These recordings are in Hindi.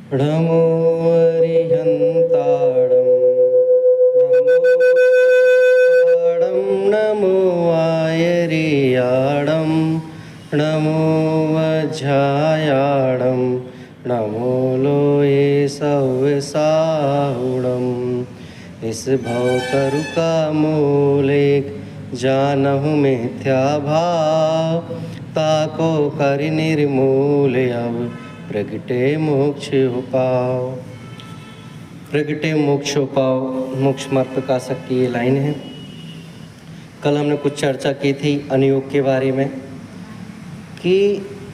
नमो अरिहन्ताणं नमो आयर्याणं नमो वज्रायाणं नमो लोये सव्यसाहुणम्। इस भवतरुका मूलेक जानहु मिथ्या भाव, ताको कर निर्मूल अब प्रगटे मोक्ष उपाव। प्रगटे मोक्ष उपाव मोक्ष मार्ग प्रकाशक की ये लाइन है। कल हमने कुछ चर्चा की थी अनुयोग के बारे में कि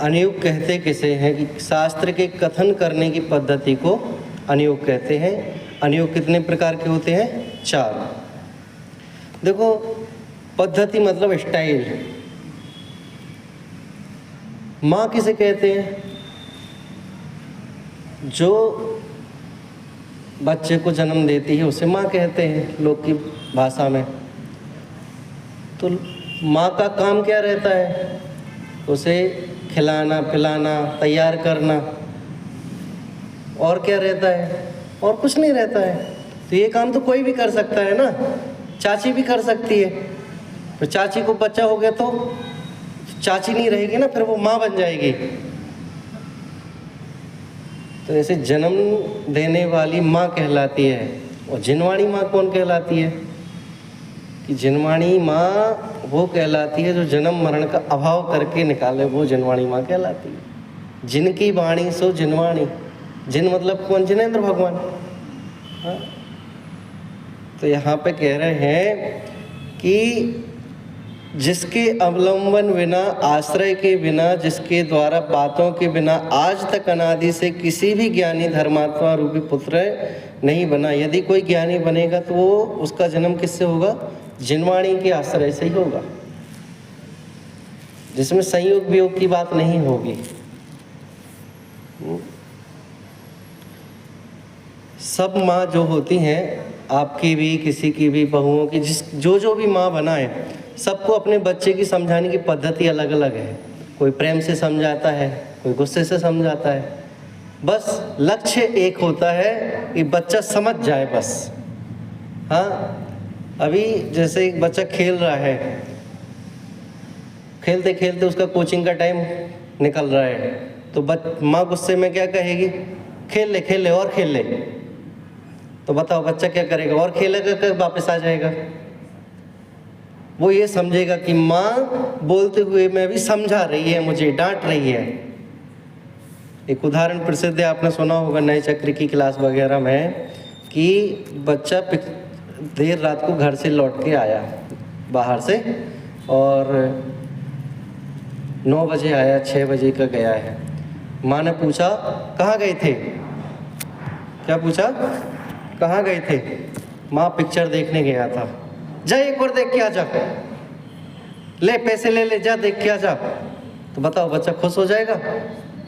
अनुयोग कहते किसे हैं, कि शास्त्र के कथन करने की पद्धति को अनुयोग कहते हैं। अनुयोग कितने प्रकार के होते हैं? 4। देखो, पद्धति मतलब स्टाइल। माँ किसे कहते हैं? जो बच्चे को जन्म देती है उसे माँ कहते हैं लोक की भाषा में। तो माँ का काम क्या रहता है? उसे खिलाना पिलाना तैयार करना, और क्या रहता है? और कुछ नहीं रहता है। तो ये काम तो कोई भी कर सकता है ना, चाची भी कर सकती है। तो चाची को बच्चा हो गया तो चाची नहीं रहेगी ना, फिर वो माँ बन जाएगी। तो ऐसे जन्म देने वाली माँ कहलाती है। और जिनवाणी माँ कौन कहलाती है? कि जिनवाणी माँ वो कहलाती है जो जन्म मरण का अभाव करके निकाले, वो जिनवाणी माँ कहलाती है। जिनकी वाणी सो जिनवाणी। जिन मतलब कौन? जिनेंद्र भगवान। हाँ? तो यहाँ पे कह रहे हैं कि जिसके अवलंबन बिना, आश्रय के बिना, जिसके द्वारा बातों के बिना आज तक अनादि से किसी भी ज्ञानी धर्मात्मा रूपी पुत्र नहीं बना। यदि कोई ज्ञानी बनेगा तो वो उसका जन्म किससे होगा? जिनवाणी के आश्रय से ही होगा, जिसमें संयोग वियोग की बात नहीं होगी। सब माँ जो होती हैं, आपकी भी, किसी की भी, बहुओं की, जो भी माँ बनाए, सबको अपने बच्चे की समझाने की पद्धति अलग अलग है। कोई प्रेम से समझाता है, कोई गुस्से से समझाता है। बस लक्ष्य एक होता है कि बच्चा समझ जाए बस। हाँ, अभी जैसे एक बच्चा खेल रहा है, खेलते खेलते उसका कोचिंग का टाइम निकल रहा है, तो माँ गुस्से में क्या कहेगी? खेल ले और खेल ले। तो बताओ बच्चा क्या करेगा? और खेलेगा कि वापस आ जाएगा? वो ये समझेगा कि माँ बोलते हुए मैं भी समझा रही है, मुझे डांट रही है। एक उदाहरण प्रसिद्ध है, आपने सुना होगा नए चक्र की क्लास वगैरह में, कि बच्चा देर रात को घर से लौट के आया बाहर से, और 9 बजे आया, 6 बजे का गया है। माँ ने पूछा कहाँ गए थे? क्या पूछा? कहाँ गए थे? माँ पिक्चर देखने गया था। जा एक और देख के आ जा, ले पैसे ले जा देख के आ जा। तो बताओ बच्चा खुश हो जाएगा?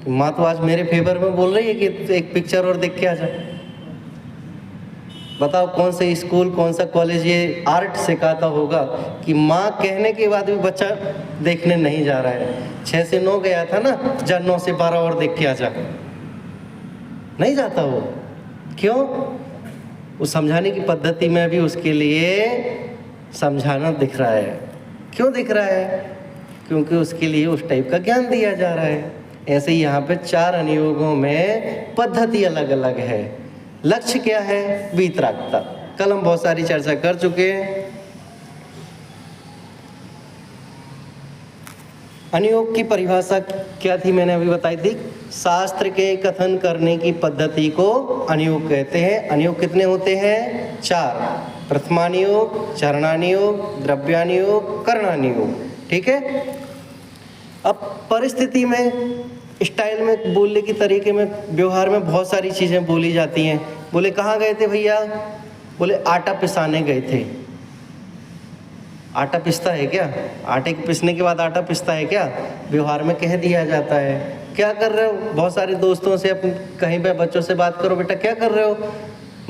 माँ तो आज मेरे फेवर में बोल रही है कि एक पिक्चर और देख के आ जा। बताओ कौन से स्कूल, कौन सा कॉलेज ये आर्ट सिखाता होगा कि माँ कहने के बाद भी बच्चा देखने नहीं जा रहा है। 6 से 9 गया था ना, जा 9 से 12 और देख के आ जा। नहीं जाता वो। क्यों? उस समझाने की पद्धति में भी उसके लिए समझाना दिख रहा है। क्यों दिख रहा है? क्योंकि उसके लिए उस टाइप का ज्ञान दिया जा रहा है। ऐसे ही यहाँ पे 4 अनुयोगों में पद्धति अलग अलग है। लक्ष्य क्या है? वीतरागता। कल हम बहुत सारी चर्चा कर चुके हैं। अनुयोग की परिभाषा क्या थी? मैंने अभी बताई थी। शास्त्र के कथन करने की पद्धति को अनुयोग कहते हैं। अनुयोग कितने होते हैं? 4। प्रथमानुयोग, चरणानुयोग, द्रव्यानुयोग, करणानुयोग। ठीक है। अब परिस्थिति में, स्टाइल में, बोलने के तरीके में, व्यवहार में बहुत सारी चीज़ें बोली जाती हैं। बोले कहाँ गए थे भैया? बोले आटा पिसाने गए थे। आटा पिसता है क्या? आटे के पिसने के बाद आटा पिसता है क्या? व्यवहार में कह दिया जाता है। क्या कर रहे हो? बहुत सारे दोस्तों से अपन कहीं पे बच्चों से बात करो, बेटा क्या कर रहे हो?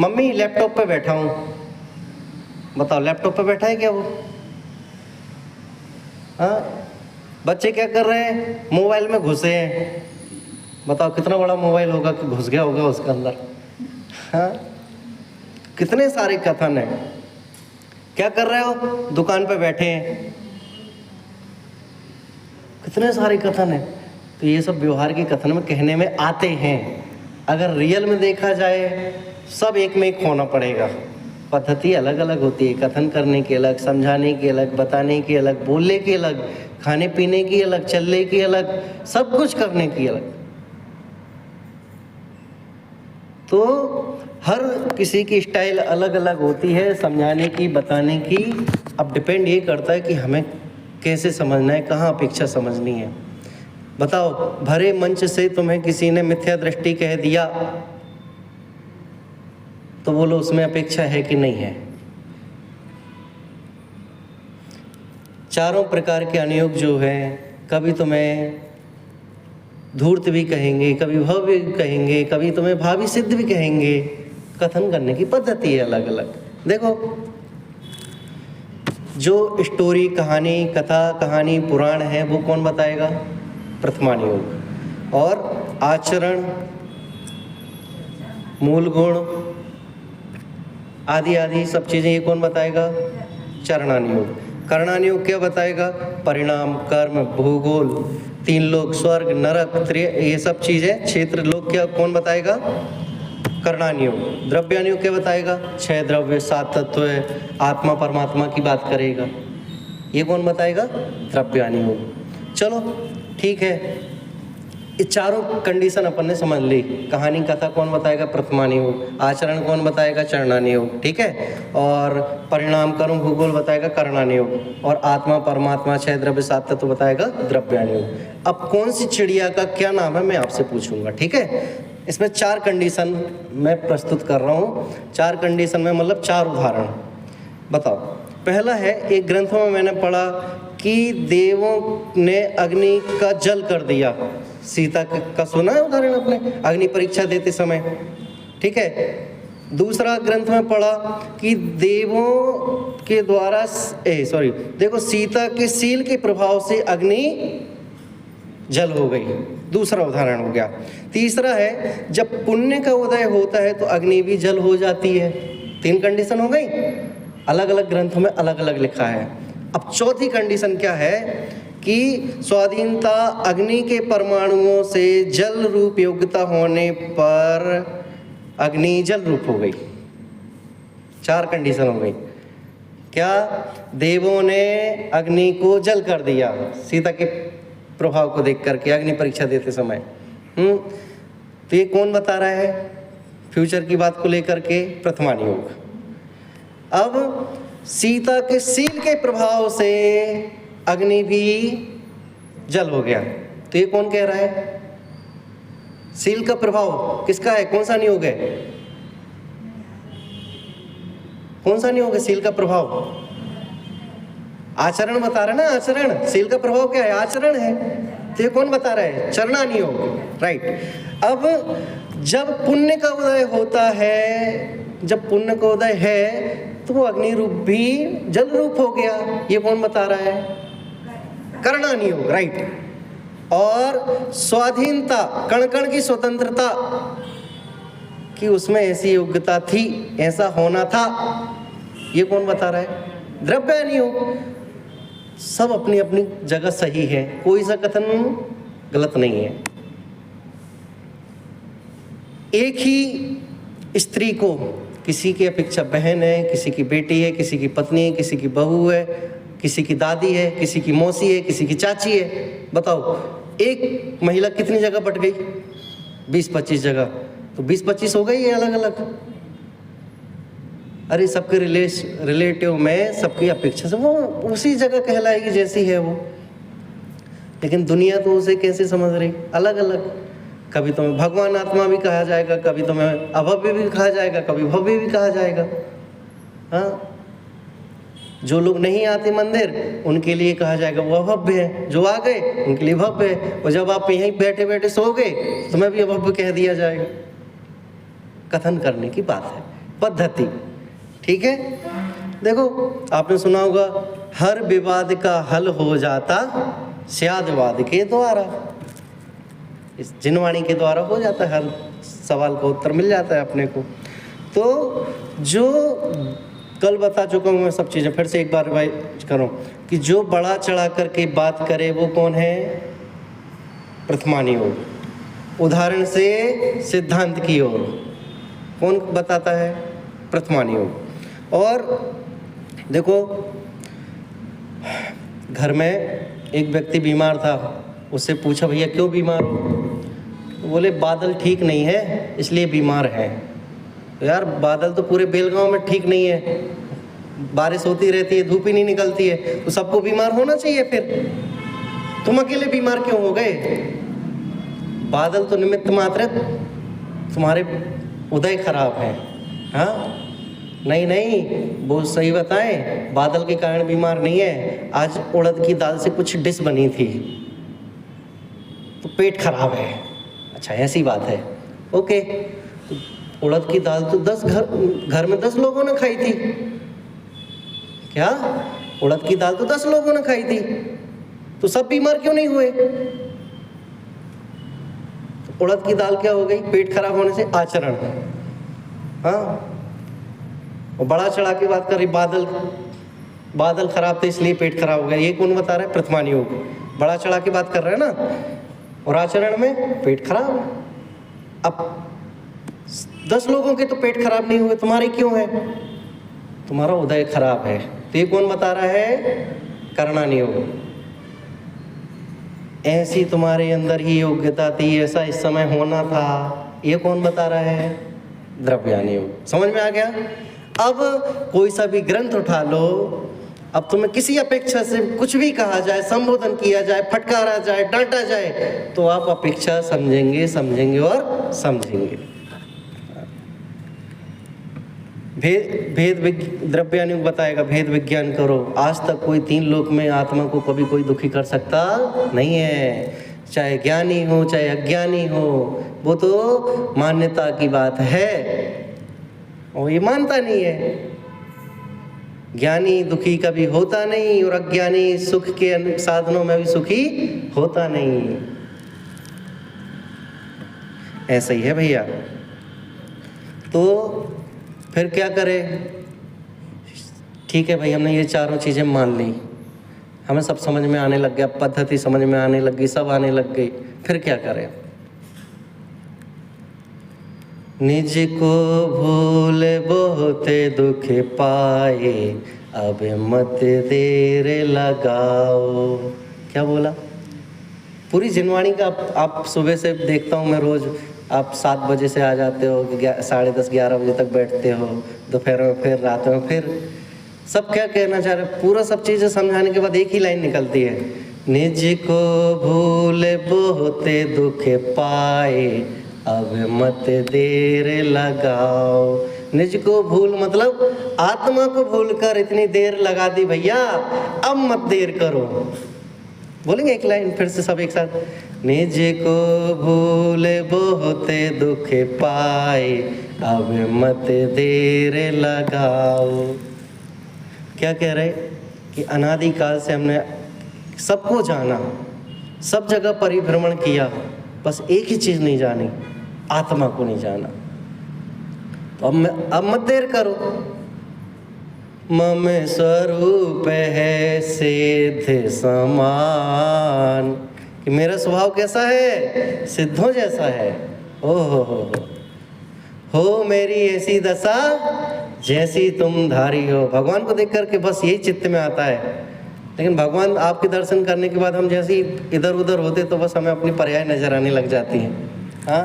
मम्मी लैपटॉप पे बैठा हूँ। बताओ लैपटॉप पे बैठा है क्या वो? हाँ, बच्चे क्या कर रहे हैं? मोबाइल में घुसे हैं। बताओ कितना बड़ा मोबाइल होगा कि घुस गया होगा उसके अंदर। हाँ, कितने सारे कथन हैं। क्या कर रहे हो, दुकान पे बैठे हैं, कितने सारे कथन हैं। तो ये सब व्यवहार के कथन में कहने में आते हैं। अगर रियल में देखा जाए सब एक में एक होना पड़ेगा। पद्धति अलग अलग होती है, कथन करने की अलग, समझाने की अलग, बताने की अलग, बोलने की अलग, खाने पीने की अलग, चलने की अलग, सब कुछ करने की अलग। तो हर किसी की स्टाइल अलग अलग होती है समझाने की, बताने की। अब डिपेंड ये करता है कि हमें कैसे समझना है, कहाँ अपेक्षा समझनी है। बताओ, भरे मंच से तुम्हें किसी ने मिथ्या दृष्टि कह दिया तो बोलो उसमें अपेक्षा है कि नहीं है। चारों प्रकार के अनुयोग जो हैं, कभी तुम्हें धूर्त भी कहेंगे, कभी भव्य भी कहेंगे, कभी तुम्हें भावी सिद्ध भी कहेंगे। कथन करने की पद्धति है अलग अलग। देखो, जो स्टोरी, कहानी, कथा, कहानी, पुराण है वो कौन बताएगा? प्रथमानुयोग। और आचरण, मूल गुण आदि आदि सब चीज़ें ये कौन बताएगा? चरणानुयोग। कर्णानुयोग क्या बताएगा? परिणाम, कर्म, भूगोल, तीन लोक, स्वर्ग, नरक, ये सब चीज़ें, क्षेत्र, लोक, क्या कौन बताएगा? कर्णानुयोग। द्रव्यानुयोग क्या बताएगा? 6 द्रव्य, 7 तत्व, आत्मा परमात्मा की बात करेगा। ये कौन बताएगा? द्रव्यानुयोग। चलो ठीक है, ये चारों कंडीशन अपन ने समझ ली। कहानी, कथा कौन बताएगा? प्रथमानुयोग। आचरण कौन बताएगा? चरणानुयोग। ठीक है। और परिणाम, कर्म, भूगोल बताएगा कर्णानुयोग। और आत्मा परमात्मा, 6 द्रव्य, 7 तत्व बताएगा द्रव्यानुयोग। अब कौन सी चिड़िया का क्या नाम है मैं आपसे पूछूंगा। ठीक है। इसमें 4 कंडीशन मैं प्रस्तुत कर रहा हूँ। 4 कंडीशन में मतलब 4 उदाहरण। बताओ, पहला है, एक ग्रंथों में मैंने पढ़ा कि देवों ने अग्नि का जल कर दिया। सीता का सुना है उदाहरण आपने, अग्नि परीक्षा देते समय। ठीक है। दूसरा ग्रंथ में पढ़ा कि देवों के द्वारा देखो, सीता के सील के प्रभाव से अग्नि जल हो गई। दूसरा उदाहरण हो गया। तीसरा है, जब पुण्य का उदय होता है तो अग्नि भी जल हो जाती है। 3 कंडीशन हो गई, अलग अलग ग्रंथों में अलग अलग लिखा है। अब चौथी कंडीशन क्या है कि स्वाधीनता, अग्नि के परमाणुओं से जल रूप योग्यता होने पर अग्नि जल रूप हो गई। 4 कंडीशन हो गई। क्या? देवों ने अग्नि को जल कर दिया सीता के प्रभाव को देख करके, अग्नि परीक्षा देते समय। तो ये कौन बता रहा है? फ्यूचर की बात को लेकर के प्रथमानुयोग। अब सीता के सील के प्रभाव से अग्नि भी जल हो गया, तो ये कौन कह रहा है? सील का प्रभाव किसका है? कौन सा नियोग है? कौन सा नियोग है सील का प्रभाव? आचरण बता रहा है ना, आचरण। सील का प्रभाव क्या है? आचरण है। तो ये कौन बता रहा है? चरणानुयोग। राइट। अब जब पुण्य का उदय होता है, जब पुण्य का उदय है तो वो अग्नि रूप भी जल रूप हो गया। ये कौन बता रहा है? कर्णानुयोग। राइट। और स्वाधीनता, कण कण की स्वतंत्रता, कि उसमें ऐसी योग्यता थी, ऐसा होना था, ये कौन बता रहा है? द्रव्यानुयोग। सब अपनी अपनी जगह सही है, कोई सा कथन गलत नहीं है। एक ही स्त्री को, किसी की अपेक्षा बहन है, किसी की बेटी है, किसी की पत्नी है, किसी की बहू है, किसी की दादी है, किसी की मौसी है, किसी की चाची है। बताओ, एक महिला कितनी जगह बट गई? 20-25 जगह। तो 20-25 हो गई है अलग अलग। अरे सबके रिलेटिव में सबकी अपेक्षा से वो उसी जगह कहलाएगी जैसी है वो। लेकिन दुनिया तो उसे कैसे समझ रही? अलग अलग। कभी तुम्हें भगवान आत्मा भी कहा जाएगा, कभी तुम्हें अभव्य भी कहा जाएगा, कभी भव्य भी कहा जाएगा। हाँ, जो लोग नहीं आते मंदिर उनके लिए कहा जाएगा वो अभव्य है, जो आ गए उनके लिए भव्य है। और जब आप यहीं बैठे बैठे सो गए तुम्हें भी अभव्य कह दिया जाएगा। कथन करने की बात है, पद्धति। ठीक है। देखो, आपने सुना होगा, हर विवाद का हल हो जाता स्यादवाद के द्वारा। इस जिनवाणी के द्वारा हो जाता है, हर सवाल का उत्तर मिल जाता है अपने को। तो जो कल बता चुका हूँ मैं सब चीज़ें, फिर से एक बार रिवाइज करूँ कि जो बढ़ा चढ़ा करके बात करे वो कौन है? प्रथमानी योग। उदाहरण से सिद्धांत की ओर कौन बताता है? प्रथमानी योग। और देखो, घर में एक व्यक्ति बीमार था, उससे पूछा भैया क्यों बीमार हो? बोले बादल ठीक नहीं है इसलिए बीमार है। तो यार बादल तो पूरे बेलगांव में ठीक नहीं है, बारिश होती रहती है, धूप ही नहीं निकलती है, तो सबको बीमार होना चाहिए, फिर तुम अकेले बीमार क्यों हो गए? बादल तो निमित्त मात्र, तुम्हारे उदय खराब है। हाँ नहीं, वो सही बताएं, बादल के कारण बीमार नहीं है, आज उड़द की दाल से कुछ डिश बनी थी तो पेट खराब है। अच्छा ऐसी बात है, ओके। तो उड़द की दाल तो 10 घर में 10 लोगों ने खाई थी। क्या? उड़द की दाल तो 10 लोगों ने खाई थी, तो सब बीमार क्यों नहीं हुए? तो उड़द की दाल क्या हो गई? पेट खराब होने से आचरण। हाँ, और बड़ा चढ़ा के बात कर रही, बादल खराब थे इसलिए पेट खराब हो गया। ये कौन बता रहा है? प्रथमानी योग। बड़ा चढ़ा के बात कर रहे हैं ना, और आचरण में पेट खराब। अब 10 लोगों के तो पेट खराब नहीं हुए, तुम्हारे क्यों है? तुम्हारा उदय खराब है। तो ये कौन बता रहा है? करणानी योग। ऐसी तुम्हारे अंदर ही योग्यता थी, ऐसा इस समय होना था, ये कौन बता रहा है? द्रव्यानी योग। समझ में आ गया? अब कोई सा भी ग्रंथ उठा लो, अब तुम्हें किसी अपेक्षा से कुछ भी कहा जाए, संबोधन किया जाए, फटकारा जाए, डांटा जाए, तो आप अपेक्षा समझेंगे और समझेंगे। भेद द्रव्यानुग बताएगा, भेद विज्ञान करो। आज तक कोई 3 लोक में आत्मा को कभी कोई दुखी कर सकता नहीं है, चाहे ज्ञानी हो चाहे अज्ञानी हो, वो तो मान्यता की बात है और ये मानता नहीं है। ज्ञानी दुखी कभी होता नहीं और अज्ञानी सुख के साधनों में भी सुखी होता नहीं। ऐसा ही है भैया। तो फिर क्या करें? ठीक है भाई, हमने ये चारों चीज़ें मान ली, हमें सब समझ में आने लग गया, पद्धति समझ में आने लग गई, सब आने लग गई, फिर क्या करें? निज को भूल बहुत दुख पाए, अब मत देर लगाओ। क्या बोला? पूरी जिनवाणी का आप सुबह से देखता हूँ मैं रोज, आप 7 बजे से आ जाते हो, 10:30-11 बजे तक बैठते हो, दोपहर में फिर, रात में फिर। सब क्या कहना चाह रहे? पूरा सब चीज़ें समझाने के बाद एक ही लाइन निकलती है, निज को भूल बहुत दुख पाए, अब मत देर लगाओ। निज को भूल मतलब आत्मा को भूलकर इतनी देर लगा दी भैया, अब मत देर करो। बोलेंगे एक लाइन फिर से सब एक साथ, निज को भूल बहुत दुख पाए, अब मत देर लगाओ। क्या कह रहे? कि अनादिकाल से हमने सबको जाना, सब जगह परिभ्रमण किया, बस एक ही चीज़ नहीं जानी, आत्मा को नहीं जाना। तो अब मत देर करो। मम स्वरूप है सिद्ध समान, कि मेरा स्वभाव कैसा है? सिद्धों जैसा है। हो मेरी ऐसी दशा जैसी तुम धारी हो। भगवान को देख करके बस यही चित्त में आता है, लेकिन भगवान आपके दर्शन करने के बाद हम जैसे इधर उधर होते तो बस हमें अपनी पर्याय नजर आने लग जाती है। हाँ,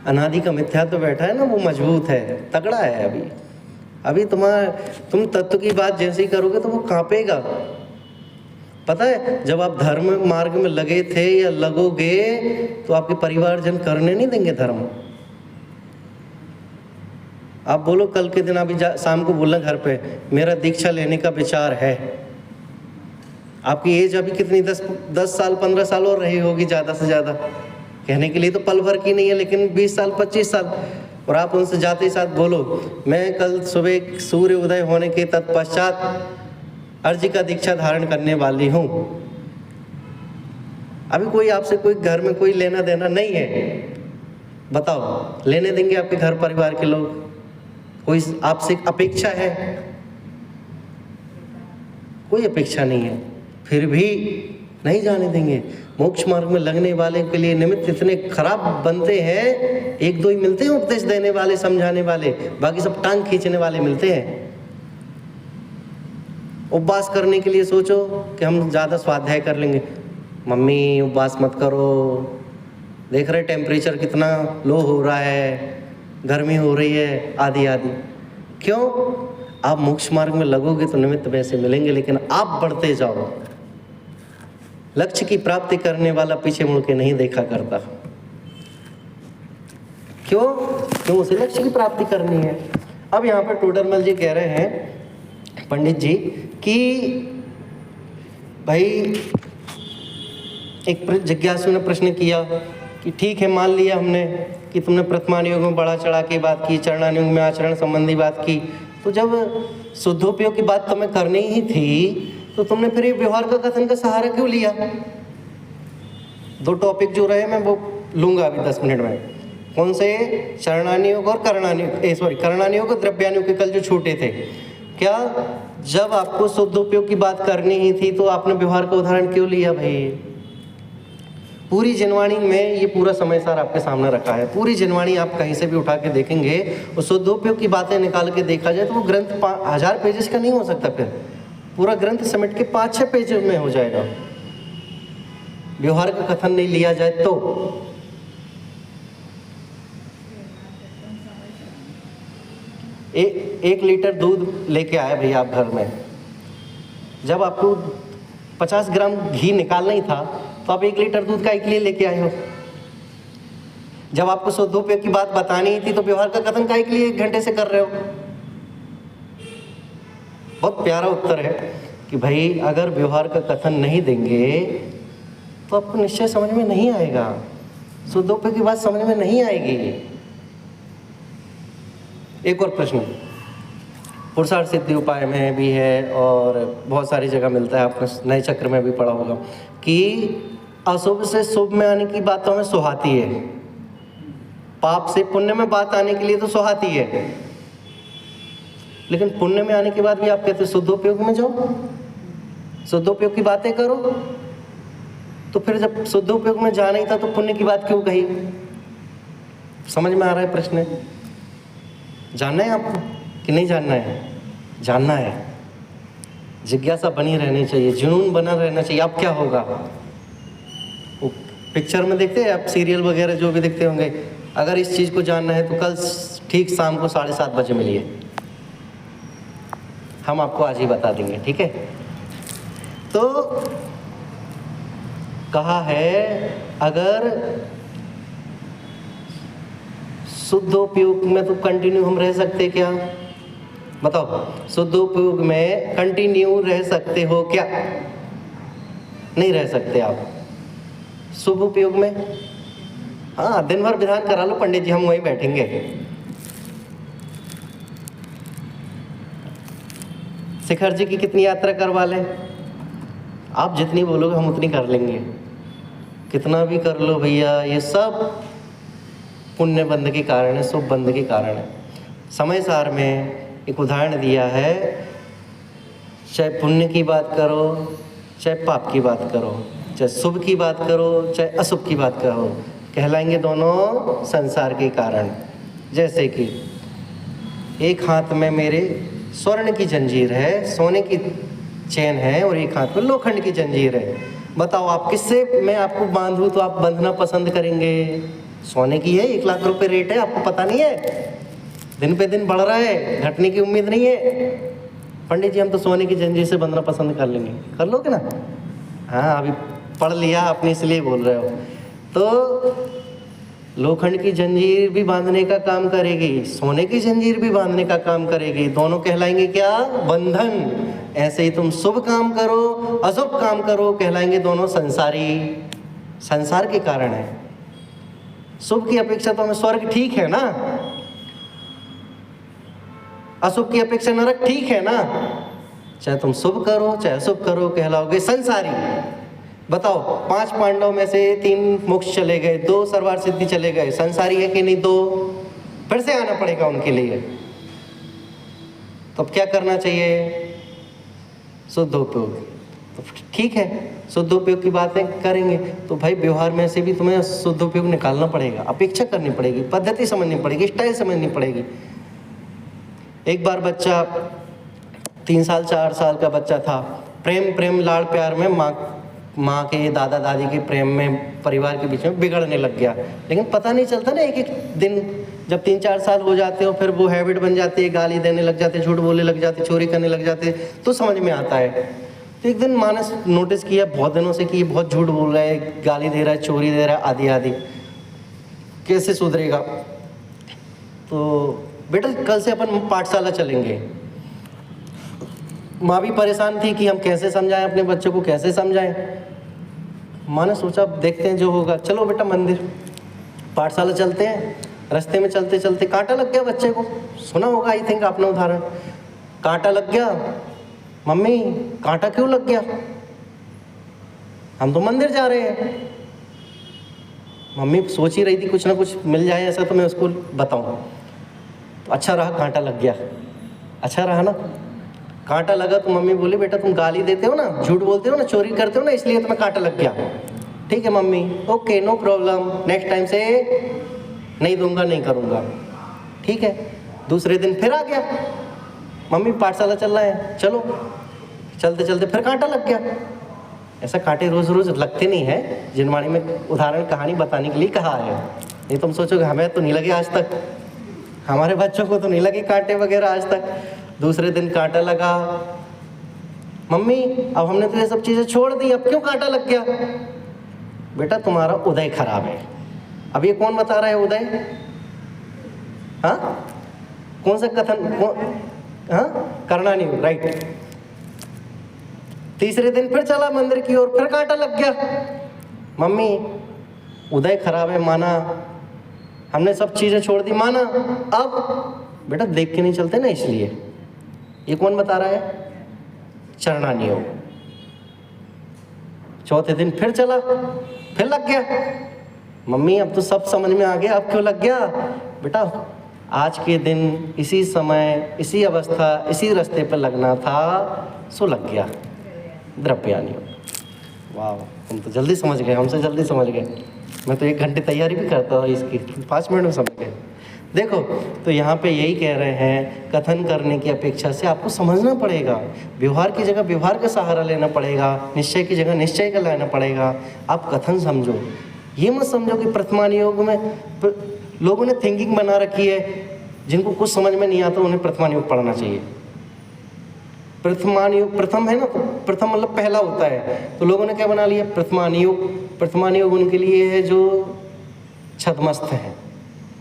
अनादि का मिथ्या तो बैठा है ना, वो मजबूत है, तगड़ा है। अभी तुम तत्व की बात जैसे ही करोगे तो वो कांपेगा। पता है, जब आप धर्म मार्ग में लगे थे या लगोगे तो आपके परिवारजन करने नहीं देंगे धर्म। आप बोलो कल के दिन, अभी शाम को बोलना घर पे, मेरा दीक्षा लेने का विचार है। आपकी एज अभी कितनी? 10 साल 15 साल और रही होगी ज़्यादा से ज़्यादा। कहने के लिए तो पल भर की नहीं है, लेकिन 20 साल 25 साल। और आप उनसे जाते ही साथ बोलो, मैं कल सुबह सूर्य उदय होने के तत्पश्चात अर्जी का दीक्षा धारण करने वाली हूँ। अभी कोई आपसे कोई घर में कोई लेना देना नहीं है, बताओ लेने देंगे आपके घर परिवार के लोग? कोई आपसे अपेक्षा है? कोई अपेक्षा नहीं है, फिर भी नहीं जाने देंगे। मोक्ष मार्ग में लगने वाले के लिए निमित्त इतने खराब बनते हैं, एक दो ही मिलते हैं उपदेश देने वाले, समझाने वाले, बाकी सब टांग खींचने वाले मिलते हैं। उपवास करने के लिए सोचो कि हम ज़्यादा स्वाध्याय कर लेंगे, मम्मी उपवास मत करो, देख रहे टेम्परेचर कितना लो हो रहा है, गर्मी हो रही है, आदि आदि। क्यों? आप मोक्ष मार्ग में लगोगे तो निमित्त वैसे मिलेंगे, लेकिन आप बढ़ते जाओ। लक्ष्य की प्राप्ति करने वाला पीछे मुड़ के नहीं देखा करता। क्यों? क्यों? उसे लक्ष्य की प्राप्ति करनी है। अब यहाँ पर टोडरमल जी कह रहे हैं, पंडित जी, कि भाई एक जिज्ञासु ने प्रश्न किया कि ठीक है, मान लिया हमने कि तुमने प्रथमान योग में बढ़ा चढ़ा के बात की, चरणान योग में आचरण संबंधी बात की, तो जब शुद्धोपयोग की बात तुम्हें करनी ही थी तो तुमने फिर ये व्यवहार का कथन का सहारा क्यों लिया? दो टॉपिक जो रहे मैं वो लूंगा अभी 10 मिनट में। कौन से? चरणान योग और करणान योग और द्रव्यान योग के कल जो छूटे थे। क्या जब आपको शुद्धोपयोग की बात करनी ही थी तो आपने व्यवहार का उदाहरण क्यों लिया भाई? पूरी जिनवाणी में ये पूरा समय सार आपके सामने रखा है। पूरी जिनवाणी आप कहीं से भी उठा के देखेंगे और शुद्धोपयोग की बातें निकाल के देखा जाए तो वो ग्रंथ 1000 पेजेस का नहीं हो सकता। फिर पूरा ग्रंथ समेट के 5-6 पेज में हो जाएगा, व्यवहार का कथन नहीं लिया जाए तो। एक लीटर दूध लेके आए भैया आप घर में, जब आपको 50 ग्राम घी निकालना ही था तो आप 1 लीटर दूध का एक लिए लेके आए हो। जब आपको शुद्धोपयोग की बात बतानी थी तो व्यवहार का कथन का एक लिए 1 घंटे से कर रहे हो। बहुत प्यारा उत्तर है कि भाई अगर व्यवहार का कथन नहीं देंगे तो आपको निश्चय समझ में नहीं आएगा, शुद्धोपयोग की बात समझ में नहीं आएगी। एक और प्रश्न पुरुषार्थ सिद्धि उपाय में भी है और बहुत सारी जगह मिलता है, आपने नए चक्र में भी पढ़ा होगा कि अशुभ से शुभ में आने की बात तो हमें सुहाती है, पाप से पुण्य में बात आने के लिए तो सुहाती है, लेकिन पुण्य में आने के बाद भी आप कहते शुद्धोपयोग में जाओ, शुद्धोपयोग की बातें करो। तो फिर जब शुद्धोपयोग में जाना ही था तो पुण्य की बात क्यों कही? समझ में आ रहा है प्रश्न? जानना है आपको कि नहीं जानना है? जानना है। जिज्ञासा बनी रहनी चाहिए, जुनून बना रहना चाहिए। अब क्या होगा? वो पिक्चर में देखते हैं आप, सीरियल वगैरह जो भी देखते होंगे, अगर इस चीज़ को जानना है तो कल ठीक शाम को 7:30 बजे मिलिए, हम आपको आज ही बता देंगे, ठीक है? तो कहा है अगर शुद्धोपयोग में तो कंटिन्यू हम रह सकते क्या? बताओ, शुद्धोपयोग में कंटिन्यू रह सकते हो क्या? नहीं रह सकते आप। शुभ उपयोग में हाँ, दिन भर विधान करा लो पंडित जी, हम वहीं बैठेंगे। शिखर जी की कितनी यात्रा करवा लें? आप जितनी बोलोगे हम उतनी कर लेंगे। कितना भी कर लो भैया, ये सब पुण्य बंध के कारण है, शुभ बंध के कारण है। समय सार में एक उदाहरण दिया है, चाहे पुण्य की बात करो, चाहे पाप की बात करो, चाहे शुभ की बात करो, चाहे अशुभ की बात करो, कहलाएंगे दोनों संसार के कारण। जैसे कि एक हाथ में मेरे स्वर्ण की जंजीर है, सोने की चैन है, और एक हाथ में लोखंड की जंजीर है। बताओ आप किससे मैं आपको बांधूं तो आप बंधना पसंद करेंगे? सोने की है, 1 लाख रुपए रेट है, आपको पता नहीं है? दिन पे दिन बढ़ रहा है, घटने की उम्मीद नहीं है। पंडित जी हम तो सोने की जंजीर से बंधना पसंद कर लेंगे। कर लोगे ना? हाँ, अभी पढ़ लिया आपने इसलिए बोल रहे हो। तो लोखंड की जंजीर भी बांधने का काम करेगी, सोने की जंजीर भी बांधने का काम करेगी, दोनों कहलाएंगे क्या? बंधन। ऐसे ही तुम शुभ काम करो, अशुभ काम करो, कहलाएंगे दोनों संसारी, संसार के कारण है। शुभ की अपेक्षा तो हमें स्वर्ग ठीक है ना, अशुभ की अपेक्षा नरक ठीक है ना। चाहे तुम शुभ करो चाहे अशुभ करो, कहलाओगे संसारी। बताओ, 5 पांडव में से 3 मोक्ष चले गए, 2 सर्वार्थ सिद्धि चले गए, संसारी है कि नहीं? 2, फिर से आना पड़ेगा उनके लिए। तो अब क्या करना चाहिए? शुद्ध उपयोग। तो ठीक है, शुद्ध उपयोग की बातें करेंगे तो भाई व्यवहार में से भी तुम्हें शुद्ध उपयोग निकालना पड़ेगा, अपेक्षा करनी पड़ेगी, पद्धति समझनी पड़ेगी, स्टाइल समझनी पड़ेगी। एक बार बच्चा 3 साल 4 साल का बच्चा था, प्रेम लाड़ प्यार में माँ के दादा दादी के प्रेम में परिवार के बीच में बिगड़ने लग गया। लेकिन पता नहीं चलता ना, एक दिन जब 3-4 साल हो जाते हो फिर वो हैबिट बन जाती है, गाली देने लग जाते, झूठ बोलने लग जाते, चोरी करने लग जाते, तो समझ में आता है। तो एक दिन माँ ने नोटिस किया बहुत दिनों से कि ये बहुत झूठ बोल रहा है, गाली दे रहा है, चोरी दे रहा है, आदि आदि, कैसे सुधरेगा? तो बेटा कल से अपन पाठशाला चलेंगे। माँ भी परेशान थी कि हम कैसे समझाएं अपने बच्चों को, कैसे समझाएं। माँ ने सोचा देखते हैं जो होगा, चलो बेटा मंदिर पाठशाला चलते हैं। रास्ते में चलते चलते कांटा लग गया बच्चे को, सुना होगा आई थिंक आपने उदाहरण, कांटा लग गया। मम्मी कांटा क्यों लग गया? हम तो मंदिर जा रहे हैं। मम्मी सोच ही रही थी कुछ ना कुछ मिल जाए ऐसा तो मैं उसको बताऊं। तो अच्छा रहा कांटा लग गया, अच्छा रहा ना। कांटा लगा तो मम्मी बोली बेटा तुम गाली देते हो ना, झूठ बोलते हो ना, चोरी करते हो ना, इसलिए तुम्हें कांटा लग गया। ठीक है mummy, okay no problem, next time से नहीं दूंगा, नहीं करूँगा। ठीक है। दूसरे दिन फिर आ गया, मम्मी पाठशाला चल रहा है, चलो। चलते चलते फिर कांटा लग गया। ऐसा कांटे रोज रोज लगते नहीं है, जिनवाणी में उदाहरण कहानी बताने के लिए कहा है। नहीं तुम सोचोगे हमें तो नहीं लगे आज तक, हमारे बच्चों को तो नहीं लगे कांटे वगैरह आज तक। दूसरे दिन कांटा लगा, मम्मी अब हमने तो ये सब चीजें छोड़ दी, अब क्यों कांटा लग गया? बेटा तुम्हारा उदय खराब है। अब ये कौन बता रहा है उदय? हाँ कौन सा कथन? हाँ करना नहीं, राइट। तीसरे दिन फिर चला मंदिर की ओर, फिर कांटा लग गया। मम्मी उदय खराब है माना, हमने सब चीजें छोड़ दी माना, अब बेटा देख के नहीं चलते ना, इसलिए। ये कौन बता रहा है? चरना नियोग। चौथे दिन फिर चला, फिर लग गया। मम्मी अब तो सब समझ में आ गया, अब क्यों लग गया? बेटा आज के दिन इसी समय इसी अवस्था इसी रास्ते पर लगना था, सो लग गया। द्रव्यानी। वाह तुम तो जल्दी समझ गए, हमसे जल्दी समझ गए। मैं तो 1 घंटे तैयारी भी करता था इसकी, 5 मिनट में समझ गए। देखो तो यहाँ पे यही कह रहे हैं, कथन करने की अपेक्षा से आपको समझना पड़ेगा। व्यवहार की जगह व्यवहार का सहारा लेना पड़ेगा, निश्चय की जगह निश्चय का लेना पड़ेगा। आप कथन समझो, ये मत समझो कि प्रथमान योग में लोगों ने थिंकिंग बना रखी है, जिनको कुछ समझ में नहीं आता उन्हें प्रथमान योग पढ़ना चाहिए। प्रथमान योग प्रथम है ना, तो प्रथम मतलब पहला होता है, तो लोगों ने क्या बना लिया? प्रथमान योग। प्रथमान योग उनके लिए है जो छदमस्त है,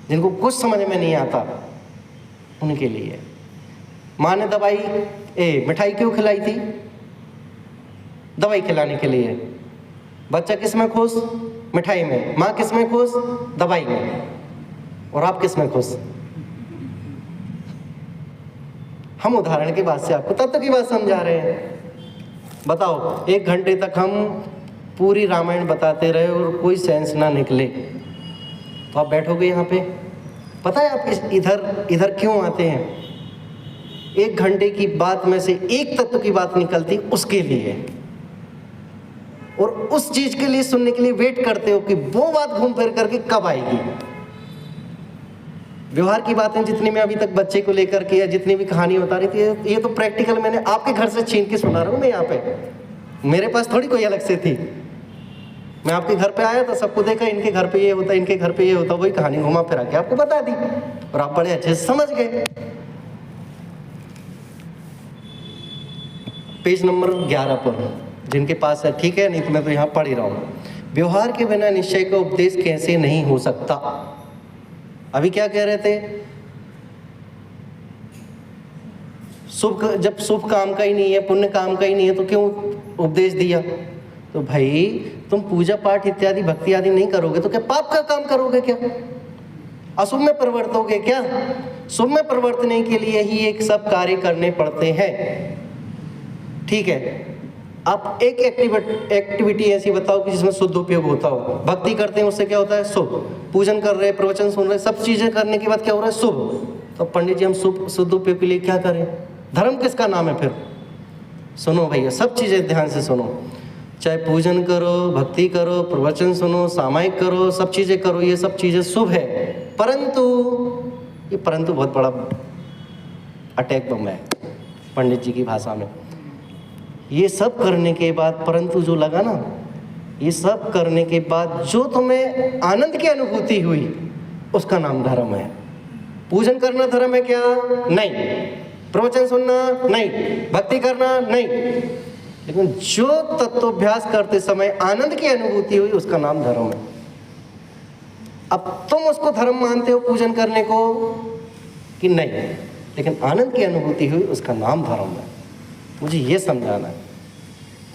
जिनको कुछ समझ में नहीं आता उनके लिए। माँ ने मिठाई क्यों खिलाई थी? दवाई खिलाने के लिए। बच्चा किस में खुश? मिठाई में। माँ किस में खुश? दवाई में। और आप किस में खुश? हम उदाहरण की बात से आपको तत्व की बात समझा रहे हैं। बताओ 1 घंटे तक हम पूरी रामायण बताते रहे और कोई सेंस ना निकले, तो आप बैठोगे यहाँ पे? पता है आप इधर क्यों आते हैं? 1 घंटे की बात में से एक तत्व की बात निकलती उसके लिए, और उस चीज के लिए सुनने के लिए वेट करते हो कि वो बात घूम फिर करके कब आएगी। व्यवहार की बातें जितनी मैं अभी तक बच्चे को लेकर के या जितनी भी कहानी बता रही थी, ये तो प्रैक्टिकल मैंने आपके घर से छीन के सुना रहा हूँ मैं यहाँ पे। मेरे पास थोड़ी कोई अलग से थी। मैं आपके घर पे आया था, सबको देखा इनके घर पे ये होता, इनके घर पे ये होता, वही कहानी घुमा फिरा के आपको बता दी और आप बड़े अच्छे से समझ गए। पेज नंबर 11 पर जिनके पास है ठीक है, नहीं तो मैं तो यहाँ पढ़ ही रहा हूँ। व्यवहार के बिना निश्चय का उपदेश कैसे नहीं हो सकता? अभी क्या कह रहे थे? जब शुभ काम का ही नहीं है, पुण्य काम का ही नहीं है, तो क्यों उपदेश दिया? तो भाई तुम पूजा पाठ इत्यादि भक्ति आदि नहीं करोगे तो क्या पाप का काम करोगे? क्या अशुभ में प्रवर्तोगे? क्या शुभ में प्रवर्तने के लिए ही एक सब कार्य करने पड़ते हैं। ठीक है, आप एक एक्टिविटी ऐसी बताओ कि जिसमें शुद्ध उपयोग होता हो। भक्ति करते हैं उससे क्या होता है? शुभ। पूजन कर रहे हैं, प्रवचन सुन रहे हैं, सब चीजें करने के बाद क्या हो रहा है? शुभ। तो पंडित जी हम शुद्ध उपयोग के लिए क्या करें? धर्म किसका नाम है फिर? सुनो भैया, सब चीजें ध्यान से सुनो। चाहे पूजन करो, भक्ति करो, प्रवचन सुनो, सामायिक करो, सब चीजें करो, ये सब चीजें शुभ है। परंतु ये परंतु बहुत बड़ा अटैक बम है पंडित जी की भाषा में। ये सब करने के बाद परंतु जो लगा ना, ये सब करने के बाद जो तुम्हें आनंद की अनुभूति हुई उसका नाम धर्म है। पूजन करना धर्म है क्या? नहीं। प्रवचन सुनना? नहीं। भक्ति करना? नहीं। लेकिन जो तत्वाभ्यास करते समय आनंद की अनुभूति हुई उसका नाम धर्म है। अब तुम उसको धर्म मानते हो पूजन करने को कि नहीं, लेकिन आनंद की अनुभूति हुई उसका नाम धर्म है। मुझे ये समझाना है।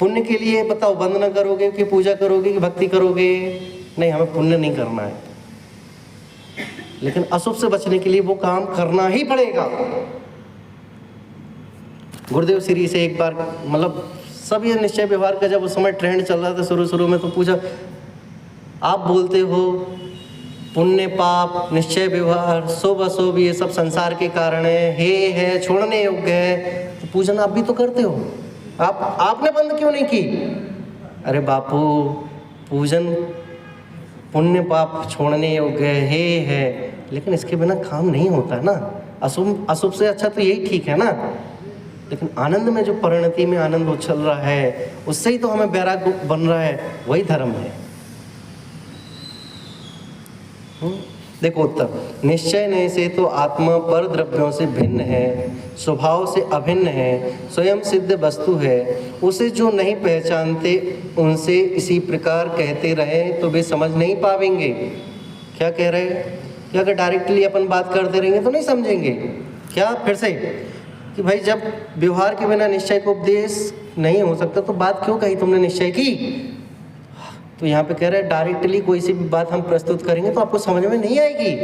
पुण्य के लिए बताओ, वंदना करोगे कि पूजा करोगे कि भक्ति करोगे? नहीं, हमें पुण्य नहीं करना है, लेकिन अशुभ से बचने के लिए वो काम करना ही पड़ेगा। गुरुदेव श्री से एक बार, मतलब सब ये निश्चय व्यवहार का जब उस समय ट्रेंड चल रहा था शुरू में, तो पूछा, आप बोलते हो पुण्य पाप निश्चय व्यवहार शुभ अशुभ ये सब संसार के कारण है छोड़ने योग्य है, तो पूजन आप भी तो करते हो, आपने बंद क्यों नहीं की? अरे बापू, पूजन पुण्य पाप छोड़ने योग्य है, लेकिन इसके बिना काम नहीं होता ना। अशुभ से अच्छा तो यही ठीक है ना। लेकिन आनंद में जो परिणति में आनंद उछल रहा है, उससे ही तो हमें वैराग्य बन रहा है, वही धर्म है। देखो उत्तर, निश्चय नहीं से तो आत्मा पर द्रव्यों से भिन्न है, स्वभाव से अभिन्न है, स्वयं सिद्ध वस्तु है। उसे जो नहीं पहचानते उनसे इसी प्रकार कहते रहे तो वे समझ नहीं पावेंगे। क्या कह रहे हैं? क्या अगर डायरेक्टली अपन बात करते रहेंगे तो नहीं समझेंगे क्या? फिर से कि भाई जब व्यवहार के बिना निश्चय को उपदेश नहीं हो सकता तो बात क्यों कही तुमने निश्चय की? तो यहाँ पे कह रहे हैं डायरेक्टली कोई सी भी बात हम प्रस्तुत करेंगे तो आपको समझ में नहीं आएगी।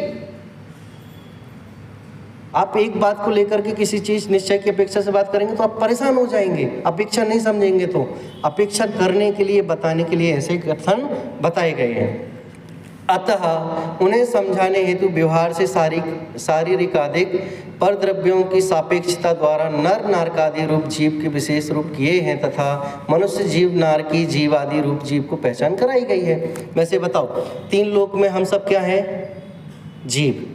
आप एक बात को लेकर के किसी चीज निश्चय की अपेक्षा से बात करेंगे तो आप परेशान हो जाएंगे, अपेक्षा नहीं समझेंगे। तो अपेक्षा करने के लिए, बताने के लिए ऐसे कथन बताए गए हैं। अतः उन्हें समझाने हेतु व्यवहार से शारीरिक आदिक पर द्रव्यों की सापेक्षता द्वारा नर नारकादि रूप जीव के विशेष रूप किए हैं तथा मनुष्य जीव नारकी जीव आदि रूप जीव को पहचान कराई गई है। वैसे बताओ, तीन लोक में हम सब क्या है? जीव।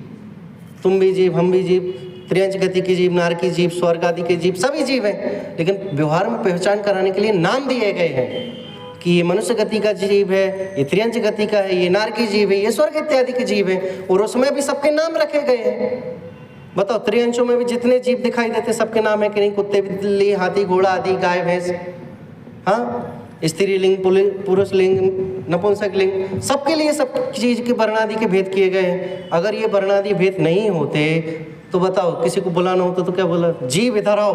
तुम भी जीव, हम भी जीव, त्रियंच गति के जीव, नारकी जीव, स्वर्ग आदि के जीव, सभी जीव हैं। लेकिन व्यवहार में पहचान कराने के लिए नाम दिए गए हैं कि ये मनुष्य गति का जीव है, ये त्रियंच गति का है, ये नारकी जीव है, ये स्वर्ग इत्यादि के जीव है। और उसमें भी सबके नाम रखे गए हैं। बताओ, त्रियंशों में भी जितने जीव दिखाई देते सबके नाम है कि नहीं? कुत्ते, बिल्ली, हाथी, घोड़ा आदि, गाय, भैंस, हाँ, स्त्री लिंग, पुरुष लिंग, नपुंसक लिंग, सबके लिए सब चीज के वर्णादि के भेद किए गए हैं। अगर ये वर्णादि भेद नहीं होते तो बताओ, किसी को बुलाना होता तो क्या बोला? जीव इधर आओ,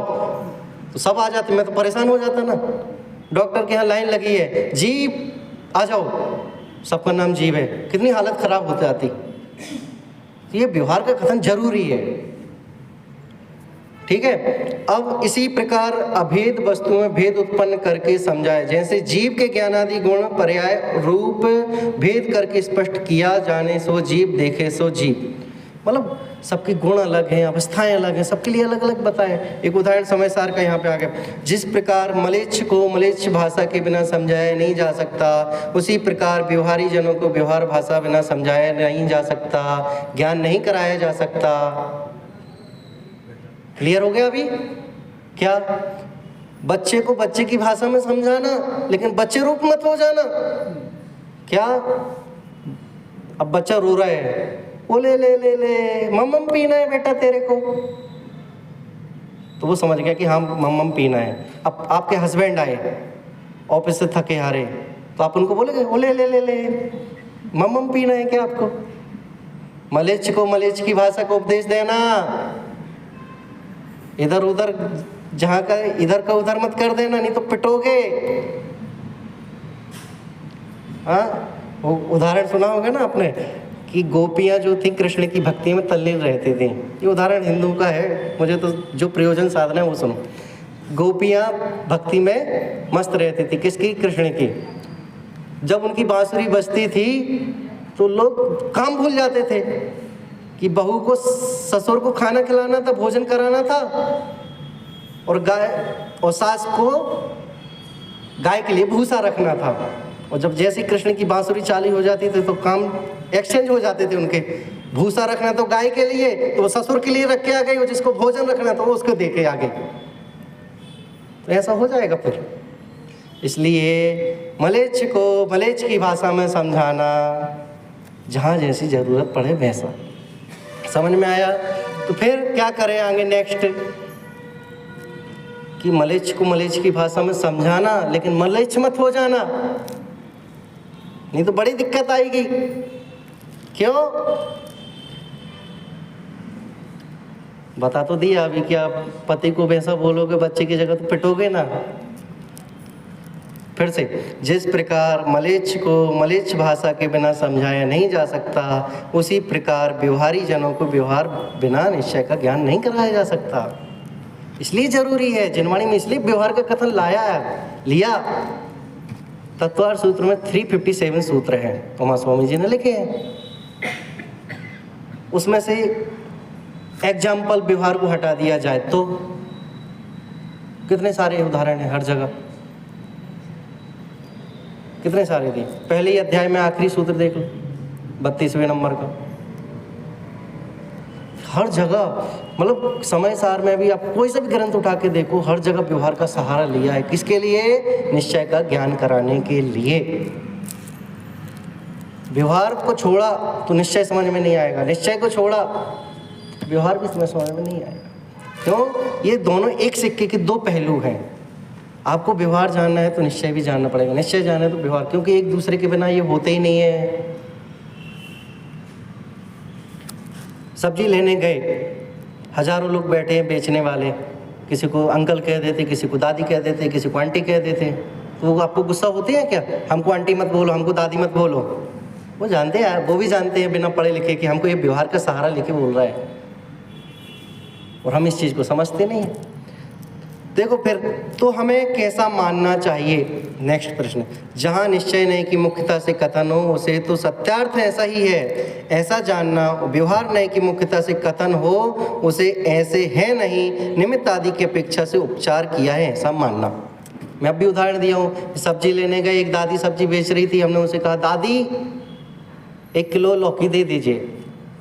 तो सब आ जाते। मैं तो परेशान हो जाता ना। डॉक्टर के यहाँ लाइन लगी है, जीव आ जाओ, सबका नाम जीव है, कितनी हालत खराब हो जाती। ये व्यवहार का कथन जरूरी है, ठीक है। अब इसी प्रकार अभेद वस्तु में भेद उत्पन्न करके समझाए, जैसे जीव के ज्ञानादि गुण पर्याय रूप भेद करके स्पष्ट किया जाने सो जीव देखे सो जीव। मतलब सबके गुण अलग हैं, अवस्थाएं अलग हैं, सबके लिए अलग अलग बताएं। एक उदाहरण समय सार का यहाँ पे आ गया। जिस प्रकार मलेच्छ को मलेच्छ भाषा के बिना समझाया नहीं जा सकता, उसी प्रकार व्यवहारी जनों को व्यवहार भाषा बिना समझाया नहीं जा सकता, ज्ञान नहीं कराया जा सकता। क्लियर हो गया अभी? क्या बच्चे को बच्चे की भाषा में समझाना, लेकिन बच्चे रूप मत हो जाना। क्या अब बच्चा रो रहा है, वो ले ले ले ले मम्मम पीना है बेटा तेरे को, तो वो समझ गया कि हाँ मम्मम पीना है। अब आपके हस्बैंड आए ऑफिस से थके हारे, तो आप उनको बोलेंगे वो ले ले ले ले मम्मम पीना है क्या आपको? मलेच्छ को मलेच्छ की भाषा को उपदेश देना, इधर उधर जहाँ का इधर का उधर मत कर देना, नहीं तो पिटोगे। हाँ, वो उदाहरण सुना होगा ना आपने कि गोपियाँ जो थी कृष्ण की भक्ति में तल्लीन रहती थी। ये उदाहरण हिंदू का है, मुझे तो जो प्रयोजन साधना है वो सुनो। गोपियाँ भक्ति में मस्त रहती थी। किसकी? कृष्ण की। जब उनकी बांसुरी बजती थी तो लोग काम भूल जाते थे कि बहू को, ससुर को खाना खिलाना था, भोजन कराना था, और गाय और सास को गाय के लिए भूसा रखना था। और जब जैसे कृष्ण की बांसुरी चालू हो जाती थी तो काम एक्सचेंज हो जाते थे उनके। भूसा रखना तो गाय के लिए, तो वो ससुर के लिए रख के आ गई, और जिसको भोजन रखना था वो उसको दे के आ गई। तो ऐसा हो जाएगा फिर। इसलिए मलेच्छ को मलेच्छ की भाषा में समझाना, जहाँ जैसी ज़रूरत पड़े वैसा। समझ में आया? तो फिर क्या करें आगे नेक्स्ट, कि मलेच्छ को मलेच्छ की भाषा में समझाना, लेकिन मलेच्छ मत हो जाना, नहीं तो बड़ी दिक्कत आएगी। क्यों? बता तो दिया अभी कि आप पति को वैसा बोलोगे, बच्चे की जगह तो पिटोगे ना। फिर से, जिस प्रकार मलेच्छ को मलेच्छ भाषा के बिना समझाया नहीं जा सकता, उसी प्रकार व्यवहारी जनों को व्यवहार बिना निश्चय का ज्ञान नहीं कराया जा सकता। इसलिए जरूरी है, जिनवाणी में इसलिए व्यवहार का कथन लिया। तत्वार्थ सूत्र में 357 सूत्र हैं, उमा स्वामी जी ने लिखे हैं। उसमें से एग्जाम्पल व्यवहार को हटा दिया जाए तो कितने सारे उदाहरण हैं हर जगह, कितने सारे दिए। पहले ही अध्याय में आखिरी सूत्र देख लो, 32वें नंबर का। हर जगह, मतलब समय सार में भी आप कोई सा भी ग्रंथ उठा के देखो, हर जगह व्यवहार का सहारा लिया है। किसके लिए? निश्चय का ज्ञान कराने के लिए। व्यवहार को छोड़ा तो निश्चय समझ में नहीं आएगा, निश्चय को छोड़ा व्यवहार भी समझ में नहीं आएगा। क्यों? ये दोनों एक सिक्के के दो पहलू हैं। आपको व्यवहार जानना है तो निश्चय भी जानना पड़ेगा, निश्चय जानना है तो व्यवहार, क्योंकि एक दूसरे के बिना ये होते ही नहीं है। सब्जी लेने गए, हजारों लोग बैठे हैं बेचने वाले, किसी को अंकल कह देते, किसी को दादी कह देते, किसी को आंटी कह देते। तो वो आपको गुस्सा होते हैं क्या? हमको आंटी मत बोलो, हमको दादी मत बोलो। वो जानते हैं, वो भी जानते हैं बिना पढ़े लिखे कि हमको ये व्यवहार का सहारा लेके बोल रहा है, और हम इस चीज़ को समझते नहीं हैं। देखो फिर तो हमें कैसा मानना चाहिए? नेक्स्ट प्रश्न, जहाँ निश्चय नहीं की मुख्यता से कथन हो उसे तो सत्यार्थ ऐसा ही है, ऐसा जानना। व्यवहार नहीं की मुख्यता से कथन हो उसे ऐसे है नहीं, निमित्त आदि की अपेक्षा से उपचार किया है ऐसा मानना। मैं अब भी उदाहरण दिया हूँ। सब्जी लेने गए, एक दादी सब्जी बेच रही थी, हमने उसे कहा दादी 1 किलो लौकी दे दीजिए,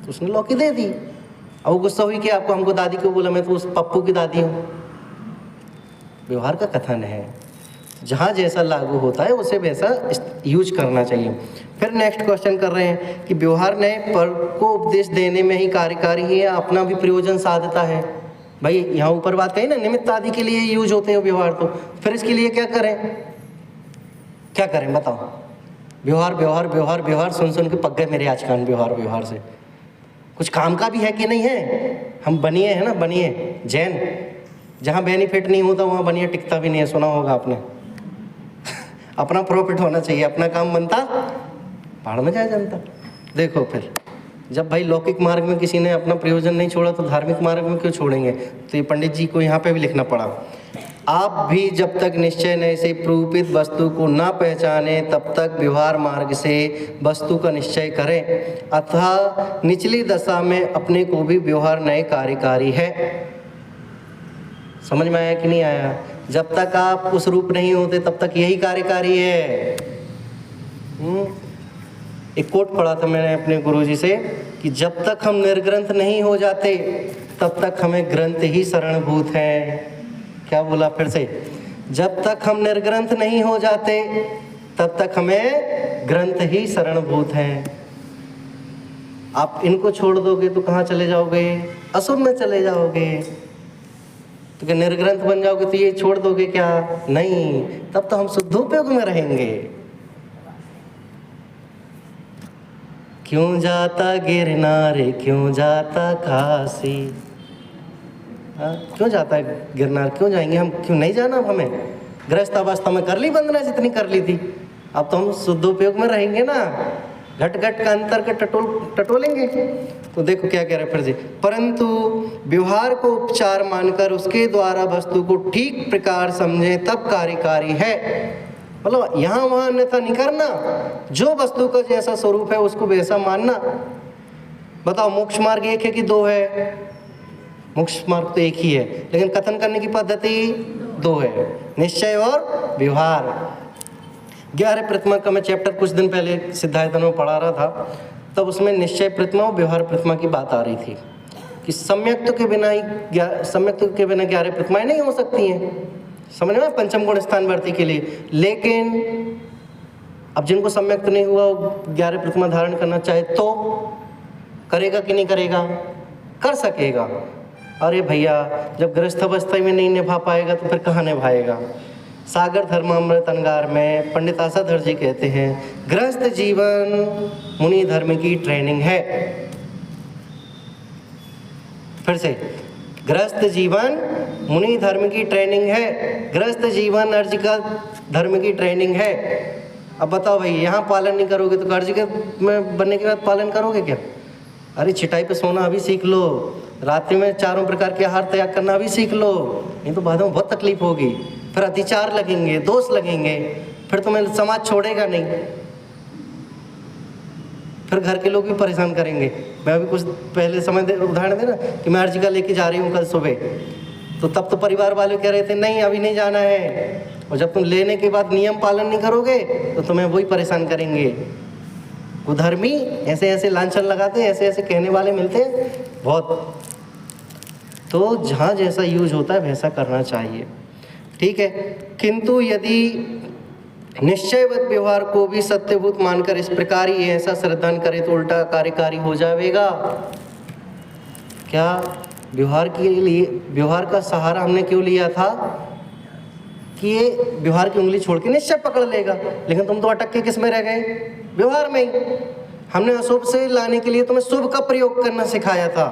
तो उसने लौकी दे दी। अब वो गुस्सा हुई कि आपको हमको दादी को बोला, मैं तो उस पप्पू की दादी हूँ। व्यवहार का कथन है, जहाँ जैसा लागू होता है उसे वैसा यूज करना चाहिए। फिर नेक्स्ट क्वेश्चन कर रहे हैं कि व्यवहार ने पर को उपदेश देने में ही कार्यकारी है, अपना भी प्रयोजन साधता है। भाई यहाँ ऊपर बात कही ना, निमित्त आदि के लिए यूज होते हैं व्यवहार, तो फिर इसके लिए क्या करें? क्या करें बताओ? व्यवहार व्यवहार व्यवहार व्यवहार सुन सुन के पक गए मेरे आज कान व्यवहार व्यवहार से। कुछ काम का भी है कि नहीं है? हम बनिए है ना, बनिए जैन, जहाँ बेनिफिट नहीं होता वहाँ बनिए टिकता भी नहीं है, सुना होगा आपने। अपना प्रॉफिट होना चाहिए, अपना काम बनता पहाड़ में जाए जनता। देखो फिर जब भाई लौकिक मार्ग में किसी ने अपना प्रयोजन नहीं छोड़ा तो धार्मिक मार्ग में क्यों छोड़ेंगे? तो ये पंडित जी को यहाँ पे भी लिखना पड़ा, आप भी जब तक निश्चय नय से प्रूपित वस्तु को ना पहचाने तब तक व्यवहार मार्ग से वस्तु का निश्चय करें, अतः निचली दशा में अपने को भी व्यवहार नय कार्यकारी है। समझ में आया कि नहीं आया? जब तक आप उस रूप नहीं होते तब तक यही कार्यकारी है। एक कोट पढ़ा था मैंने अपने गुरुजी से कि जब तक हम निर्ग्रंथ नहीं हो जाते तब तक हमें ग्रंथ ही शरणभूत हैं। क्या बोला फिर से? जब तक हम निर्ग्रंथ नहीं हो जाते तब तक हमें ग्रंथ ही शरणभूत हैं। आप इनको छोड़ दोगे तो कहाँ चले जाओगे? असुर में चले जाओगे। तो क्या निर्ग्रंथ बन जाओगे तो ये छोड़ दोगे क्या? नहीं, तब तो हम शुद्धोपयोग में रहेंगे। क्यों जाता गिरनार क्यों जाता काशी, क्यों जाता है गिरनार? क्यों जाएंगे हम? क्यों नहीं जाना? अब हमें गृहस्थ अवस्था में कर ली वंदना जितनी कर ली थी, अब तो हम शुद्धोपयोग में रहेंगे ना। घट घट का अंतर का टटोलेंगे। तो देखो क्या कह रहा है फिर से, परंतु व्यवहार को उपचार मानकर उसके द्वारा वस्तु को ठीक प्रकार समझे तब कार्यकारी है। मतलब यहाँ वहाँ अन्यथा नहीं करना, जो वस्तु का जैसा स्वरूप है उसको वैसा मानना। बताओ मोक्ष मार्ग एक है कि दो है? मोक्ष मार्ग तो एक ही है, लेकिन कथन करने की पद्धति दो है, निश्चय और व्यवहार। 11 प्रतिमा का मैं चैप्टर कुछ दिन पहले सिद्धायतन में पढ़ा रहा था, तब उसमें निश्चय प्रतिमा और व्यवहार प्रतिमा की बात आ रही थी कि सम्यक्त्व के बिना ही 11 प्रतिमाएं नहीं हो सकती हैं, समझ में, पंचम गुण स्थानवर्ती के लिए। लेकिन अब जिनको सम्यक्त नहीं हुआ 11 प्रतिमा धारण करना चाहे तो करेगा कि नहीं करेगा? कर सकेगा। अरे भैया, जब गृहस्थ अवस्था में नहीं निभा पाएगा तो फिर कहाँ निभाएगा? सागर धर्मामृत अंगार में पंडित आसाधर जी कहते हैं, गृहस्थ जीवन मुनि धर्म की ट्रेनिंग है। फिर से, गृहस्थ जीवन मुनि धर्म की ट्रेनिंग है, गृहस्थ जीवन अर्ज का धर्म की ट्रेनिंग है। अब बताओ भाई, यहाँ पालन नहीं करोगे तो अर्ज के में बनने के बाद पालन करोगे क्या? अरे चिटाई पे सोना अभी सीख लो, रात्रि में 4 प्रकार के आहार त्याग करना अभी सीख लो, नहीं तो बाद में बहुत तकलीफ होगी, फिर अतिचार लगेंगे, दोष लगेंगे, फिर तुम्हें समाज छोड़ेगा नहीं, फिर घर के लोग भी परेशान करेंगे। मैं अभी कुछ पहले समय उदाहरण दे ना कि मैं अर्जिका लेके जा रही हूँ कल सुबह, तो तब तो परिवार वाले कह रहे थे नहीं अभी नहीं जाना है, और जब तुम लेने के बाद नियम पालन नहीं करोगे तो तुम्हें वही परेशान करेंगे। कुधर्मी ऐसे ऐसे लांछन लगाते हैं, ऐसे ऐसे कहने वाले मिलते हैं बहुत। तो जहाँ जैसा यूज होता है वैसा करना चाहिए, ठीक है। किंतु यदि निश्चयवत व्यवहार को भी सत्यभूत मानकर इस प्रकार ही ऐसा श्रद्धान करे तो उल्टा कार्यकारी हो जाएगा। क्या व्यवहार के लिए, व्यवहार का सहारा हमने क्यों लिया था कि ये व्यवहार की उंगली छोड़ के निश्चय पकड़ लेगा, लेकिन तुम तो अटक के किस में रह गए? व्यवहार में ही। हमने अशुभ से लाने के लिए तुम्हें शुभ का प्रयोग करना सिखाया था,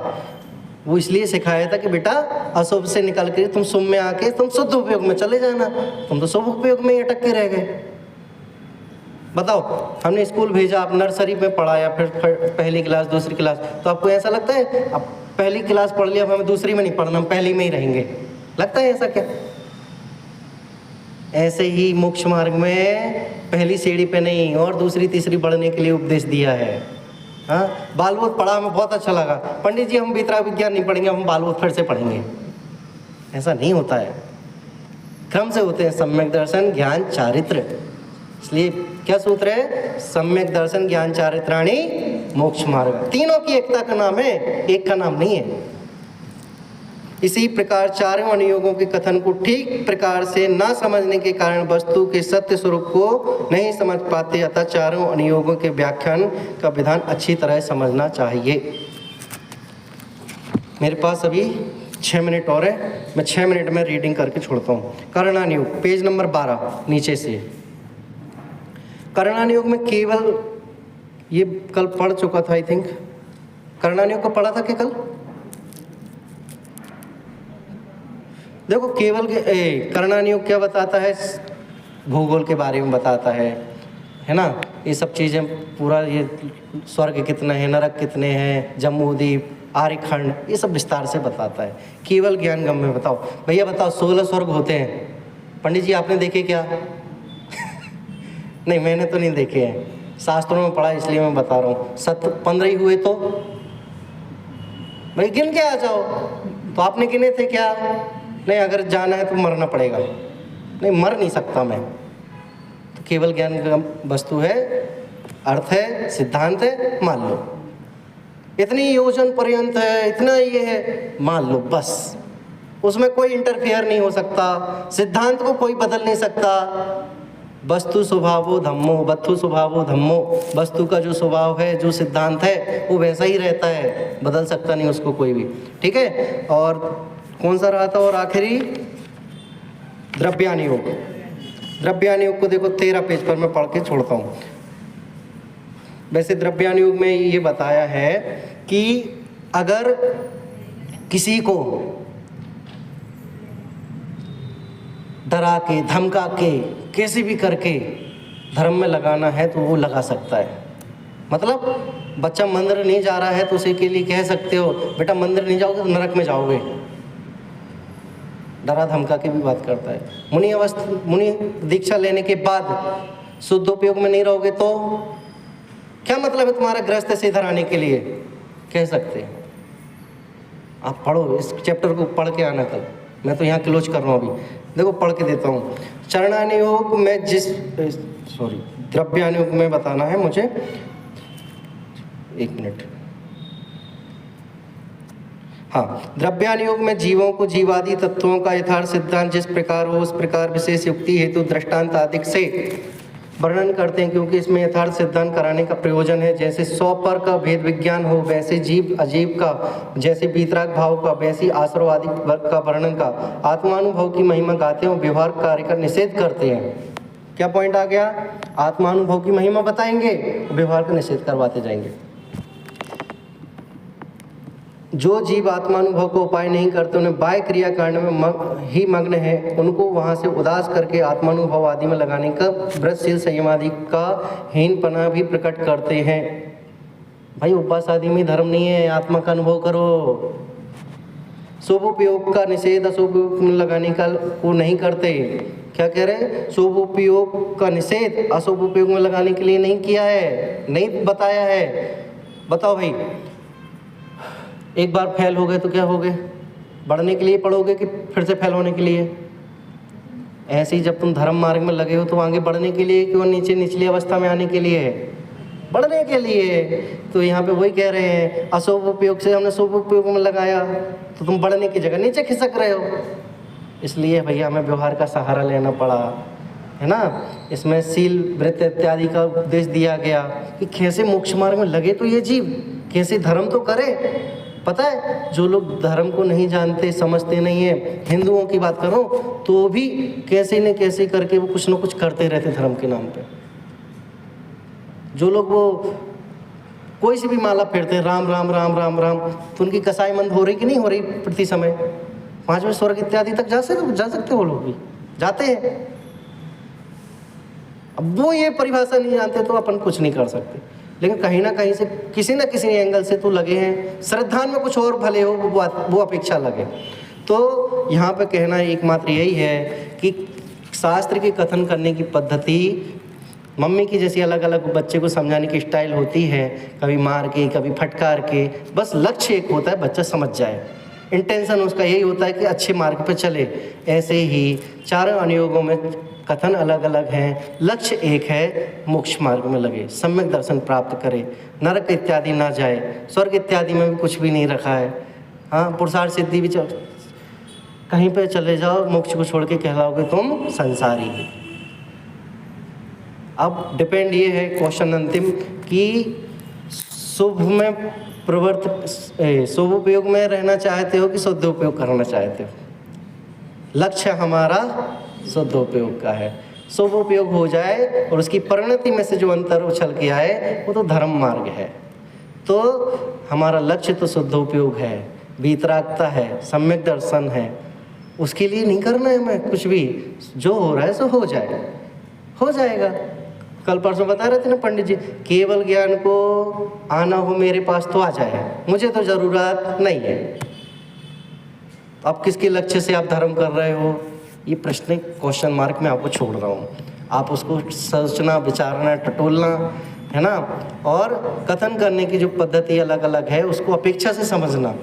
वो इसलिए सिखाया था कि बेटा अशुभ से निकल के तुम शुभ में आके तुम शुद्ध उपयोग में चले जाना, तुम तो शुभ उपयोग में ही अटक के रह गए। बताओ, हमने स्कूल भेजा, आप नर्सरी में पढ़ाया, फिर पहली क्लास दूसरी क्लास, तो आपको ऐसा लगता है अब पहली क्लास पढ़ लिया, अब हमें दूसरी में नहीं पढ़ना, हम पहली में ही रहेंगे? लगता है ऐसा क्या? ऐसे ही मोक्ष मार्ग में पहली सीढ़ी पे नहीं और दूसरी तीसरी बढ़ने के लिए उपदेश दिया है। हाँ, बालबोध पढ़ा, हमें बहुत अच्छा लगा, पंडित जी हम वितरा विज्ञान नहीं पढ़ेंगे, हम बालबोध फिर से पढ़ेंगे। ऐसा नहीं होता है, क्रम से होते हैं सम्यक दर्शन ज्ञान चारित्र। इसलिए क्या सूत्र है? सम्यक दर्शन ज्ञान चारित्राणी मोक्ष मार्ग। तीनों की एकता का नाम है, एक का नाम नहीं है। इसी प्रकार चारों अनुयोगों के कथन को ठीक प्रकार से ना समझने के कारण वस्तु के सत्य स्वरूप को नहीं समझ पाते, अतः चारों अनुयोगों के व्याख्यान का विधान अच्छी तरह समझना चाहिए। मेरे पास अभी 6 मिनट और है, मैं 6 मिनट में रीडिंग करके छोड़ता हूँ। करणानुयोग पेज नंबर 12 नीचे से। करणानुयोग में केवल, ये कल पढ़ चुका था आई थिंक, करणानुयोग को पढ़ा था क्या कल? देखो केवल करणानुयोग क्या बताता है? भूगोल के बारे में बताता है ना, ये सब चीज़ें पूरा, ये स्वर्ग कितने हैं, नरक कितने हैं, जम्बूद्वीप, आर्यखंड, ये सब विस्तार से बताता है। केवल ज्ञान गम में बताओ भैया, बताओ 16 स्वर्ग होते हैं, पंडित जी आपने देखे क्या? नहीं मैंने तो नहीं देखे हैं, शास्त्रों में पढ़ा इसलिए मैं बता रहा हूँ। 15 ही हुए तो भाई गिन के आ जाओ, तो आपने गिने थे क्या? नहीं, अगर जाना है तो मरना पड़ेगा। नहीं, मर नहीं सकता मैं। तो केवल ज्ञान का वस्तु है, अर्थ है, सिद्धांत है, मान लो इतनी योजन पर्यंत है, इतना ये है, मान लो बस। उसमें कोई इंटरफेयर नहीं हो सकता, सिद्धांत को कोई बदल नहीं सकता। वस्तु स्वभावो धम्मो, वस्तु स्वभावो धम्मो, वस्तु का जो स्वभाव है, जो सिद्धांत है, वो वैसा ही रहता है, बदल सकता नहीं उसको कोई भी, ठीक है। और कौन सा रहा था? और आखिरी द्रव्यानुयोग। द्रव्यानुयोग को देखो 13 पेज पर मैं पढ़ के छोड़ता हूँ। वैसे द्रव्यानुयोग में ये बताया है कि अगर किसी को डरा के, धमका के, कैसे भी करके धर्म में लगाना है तो वो लगा सकता है। मतलब बच्चा मंदिर नहीं जा रहा है तो उसी के लिए कह सकते हो बेटा मंदिर नहीं जाओगे तो नरक में जाओगे, डरा धमका के भी बात करता है। मुनि दीक्षा लेने के बाद शुद्धोपयोग में नहीं रहोगे तो क्या मतलब है तुम्हारा गृहस्थ से इधर आने के लिए, कह सकते हैं। आप पढ़ो, इस चैप्टर को पढ़ के आना कल, मैं तो यहाँ क्लोज कर रहा हूँ अभी। देखो पढ़ के देता हूँ। चरणानुयोग में द्रव्यानुयोग में बताना है मुझे, एक मिनट। हाँ, द्रव्यानुयोग में जीवों को जीवादि तत्वों का यथार्थ सिद्धांत जिस प्रकार हो उस प्रकार विशेष युक्ति हेतु दृष्टांत आदि से वर्णन करते हैं, क्योंकि इसमें यथार्थ सिद्धांत कराने का प्रयोजन है। जैसे 100 पर का भेद विज्ञान हो, वैसे जीव अजीव का, जैसे वीतराग भाव का, वैसी आश्रव आदि का वर्णन का। आत्मानुभव की महिमा गाते हैं, व्यवहार कार्य का निषेध करते हैं। क्या पॉइंट आ गया? आत्मानुभव की महिमा बताएंगे, व्यवहार का निषेध करवाते जाएंगे। जो जीव आत्मानुभव को उपाय नहीं करते, उन्हें बाह्य क्रिया करने में ही मग्न है, उनको वहाँ से उदास करके आत्मानुभव आदि में लगाने का व्रतशील संयम आदि का हीनपना भी प्रकट करते हैं। भाई उपवास आदि में धर्म नहीं है, आत्मा का अनुभव करो। शुभ उपयोग का निषेध अशुभ उपयोग में लगाने का को नहीं करते। क्या कह रहे हैं? शुभ उपयोग का निषेध अशुभ उपयोग में लगाने के लिए नहीं किया है, नहीं बताया है। बताओ भाई, एक बार फेल हो गए तो क्या हो गए? बढ़ने के लिए पढ़ोगे कि फिर से फेल होने के लिए? ऐसे ही जब तुम धर्म मार्ग में लगे हो तो आगे बढ़ने के लिए क्यों, नीचे निचली अवस्था में आने के लिए है, बढ़ने के लिए। तो यहाँ पे वही कह रहे हैं, अशुभ उपयोग से हमने शुभ उपयोग में लगाया तो तुम बढ़ने की जगह नीचे खिसक रहे हो। इसलिए भैया हमें व्यवहार का सहारा लेना पड़ा, है ना। इसमें शील व्रत इत्यादि का उपदेश दिया गया कि कैसे मोक्ष मार्ग में लगे तो ये जीव कैसे धर्म तो करे। पता है, जो लोग धर्म को नहीं जानते, समझते नहीं है, हिंदुओं की बात करो तो भी कैसे न कैसे करके वो कुछ न कुछ करते रहते धर्म के नाम पे। जो लोग वो कोई सी भी माला फेरते हैं, राम राम राम राम राम, तो उनकी कसाई मंद हो रही कि नहीं हो रही प्रति समय? 5वें स्वर्ग इत्यादि तक जा सकते वो लोग भी जाते हैं। अब वो ये परिभाषा नहीं जानते तो अपन कुछ नहीं कर सकते, लेकिन कहीं ना कहीं से किसी न किसी एंगल से तो लगे हैं। श्रद्धा में कुछ और भले हो वो अपेक्षा लगे। तो यहाँ पे कहना एकमात्र यही है कि शास्त्र के कथन करने की पद्धति मम्मी की जैसी अलग अलग बच्चे को समझाने की स्टाइल होती है, कभी मार के कभी फटकार के, बस लक्ष्य एक होता है बच्चा समझ जाए। इंटेंशन उसका यही होता है कि अच्छे मार्ग पर चले। ऐसे ही चारों अनुयोगों में कथन अलग अलग हैं, लक्ष्य एक है, मोक्ष मार्ग में लगे, सम्यक दर्शन प्राप्त करे, नरक इत्यादि ना जाए, स्वर्ग इत्यादि में भी कुछ भी नहीं रखा है। हाँ, पुरुषार्थ सिद्धि भी कहीं पे चले जाओ, मोक्ष को छोड़ के कहलाओगे तुम संसारी। अब डिपेंड ये है क्वेश्चन अंतिम कि शुभ में शुभ उपयोग में रहना चाहते हो कि शुद्ध उपयोग करना चाहते हो। लक्ष्य हमारा शुद्ध उपयोग का है। शुभ उपयोग हो जाए और उसकी परिणति में से जो अंतर उछल के आए वो तो धर्म मार्ग है। तो हमारा लक्ष्य तो शुद्ध उपयोग है, वीतरागता है, सम्यक दर्शन है। उसके लिए नहीं करना है हमें कुछ भी, जो हो रहा है सो हो जाए, हो जाएगा। कल परसों बता रहे थे ना पंडित जी, केवल ज्ञान को आना हो मेरे पास तो आ जाए, मुझे तो ज़रूरत नहीं है। अब किसके लक्ष्य से आप धर्म कर रहे हो, ये प्रश्न क्वेश्चन मार्क में आपको छोड़ रहा हूँ। आप उसको सोचना, विचारना, टटोलना, है ना। और कथन करने की जो पद्धति अलग अलग है उसको अपेक्षा से समझना।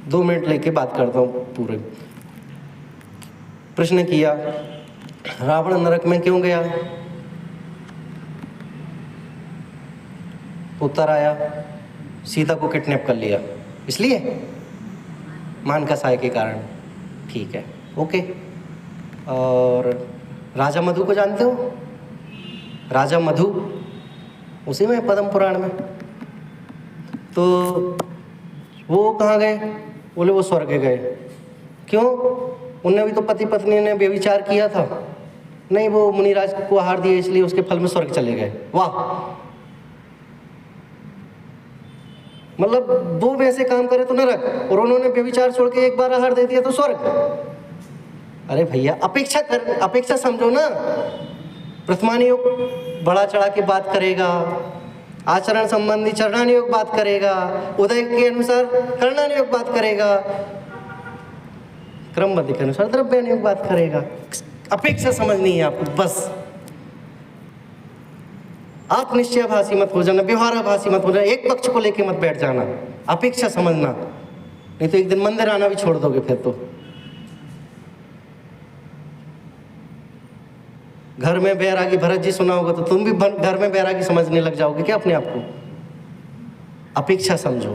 2 मिनट लेके बात करता हूँ पूरे। प्रश्न किया, रावण नरक में क्यों गया? उत्तर आया, सीता को किडनैप कर लिया, इसलिए मान का साय के कारण। ठीक है, ओके। और राजा मधु को जानते हो? राजा मधु उसी में पद्म पुराण में। तो वो कहाँ गए? बोले वो स्वर्ग गए। क्यों? उनने भी तो पति पत्नी ने व्यभिचार किया था। नहीं, वो मुनिराज को आहार दिया इसलिए उसके फल में स्वर्ग चले गए। वाह, मतलब वो वैसे काम करे तो नरक, और उन्होंने व्यभिचार छोड़ के एक बार आहार दे दिया तो स्वर्ग। अरे भैया, अपेक्षा समझो ना। प्रथमानुयोग बढ़ा चढ़ा के बात करेगा, आचरण संबंधी चरणान योग बात करेगा, उदय के अनुसार करणान योग बात करेगा, क्रमबद्ध के अनुसार द्रव्यान योग बात करेगा। अपेक्षा समझनी है आपको बस। आप निश्चयभाषी मत हो जाना, व्यवहाराभासी मत हो जाना, एक पक्ष को लेके मत बैठ जाना, अपेक्षा समझना, नहीं तो एक दिन मंदिर आना भी छोड़ दोगे फिर तो। घर में बैरागी भरत जी सुना होगा तो तुम भी घर में बैरागी समझने लग जाओगे क्या अपने आप को? अपेक्षा समझो।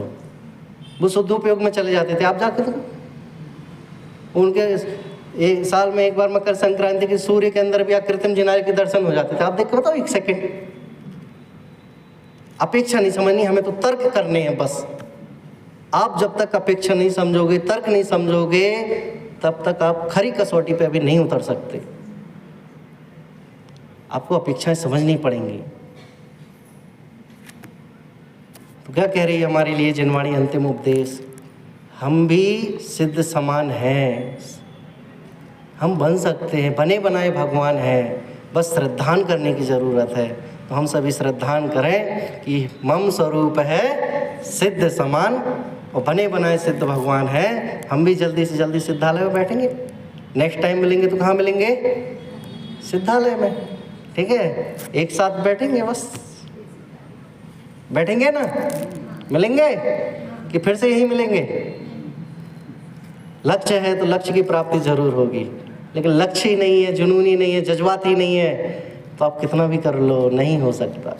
वो शुद्धोपयोग में चले जाते थे, आप जाके तो उनके एक साल में एक बार मकर संक्रांति के सूर्य के अंदर भी कृत्रिम जिनारे के दर्शन हो जाते थे। आप देख के बताओ एक सेकंड। अपेक्षा नहीं समझनी, हमें तो तर्क करने हैं बस। आप जब तक अपेक्षा नहीं समझोगे, तर्क नहीं समझोगे, तब तक आप खरी कसौटी पे अभी नहीं उतर सकते। आपको अपेक्षाएं समझनी पड़ेंगी। तो क्या कह रही है हमारे लिए जिनवाणी अंतिम उपदेश? हम भी सिद्ध समान हैं, हम बन सकते हैं, बने बनाए भगवान हैं, बस श्रद्धान करने की ज़रूरत है। तो हम सभी श्रद्धान करें कि मम स्वरूप है सिद्ध समान और बने बनाए सिद्ध भगवान हैं। हम भी जल्दी से जल्दी सिद्धालय में बैठेंगे। नेक्स्ट टाइम मिलेंगे तो कहाँ मिलेंगे? सिद्धालय में, ठीक है? एक साथ बैठेंगे, बस बैठेंगे ना? मिलेंगे कि फिर से यही मिलेंगे? लक्ष्य है तो लक्ष्य की प्राप्ति जरूर होगी, लेकिन लक्ष्य ही नहीं है, जुनून ही नहीं है, जज्बात ही नहीं है, तो आप कितना भी कर लो नहीं हो सकता।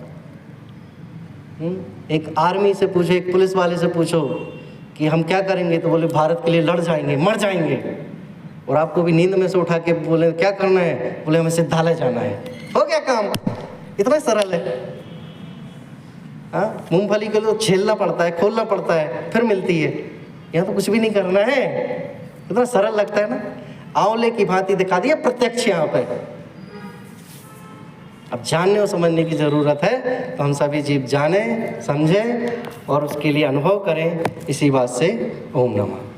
एक आर्मी से पूछो, एक पुलिस वाले से पूछो कि हम क्या करेंगे, तो बोले भारत के लिए लड़ जाएंगे, मर जाएंगे। और आपको भी नींद में से उठा के बोले क्या करना है, बोले हमें सिद्धालय जाना है। हो गया काम, इतना सरल है। हाँ, मूंगफली के लिए तो छीलना पड़ता है, खोलना पड़ता है, फिर मिलती है। यहाँ तो कुछ भी नहीं करना है, इतना सरल लगता है ना। आंवले की भांति दिखा दिया प्रत्यक्ष यहाँ पे। अब जानने और समझने की ज़रूरत है, तो हम सभी जीव जाने समझें और उसके लिए अनुभव करें। इसी बात से ओम नमः।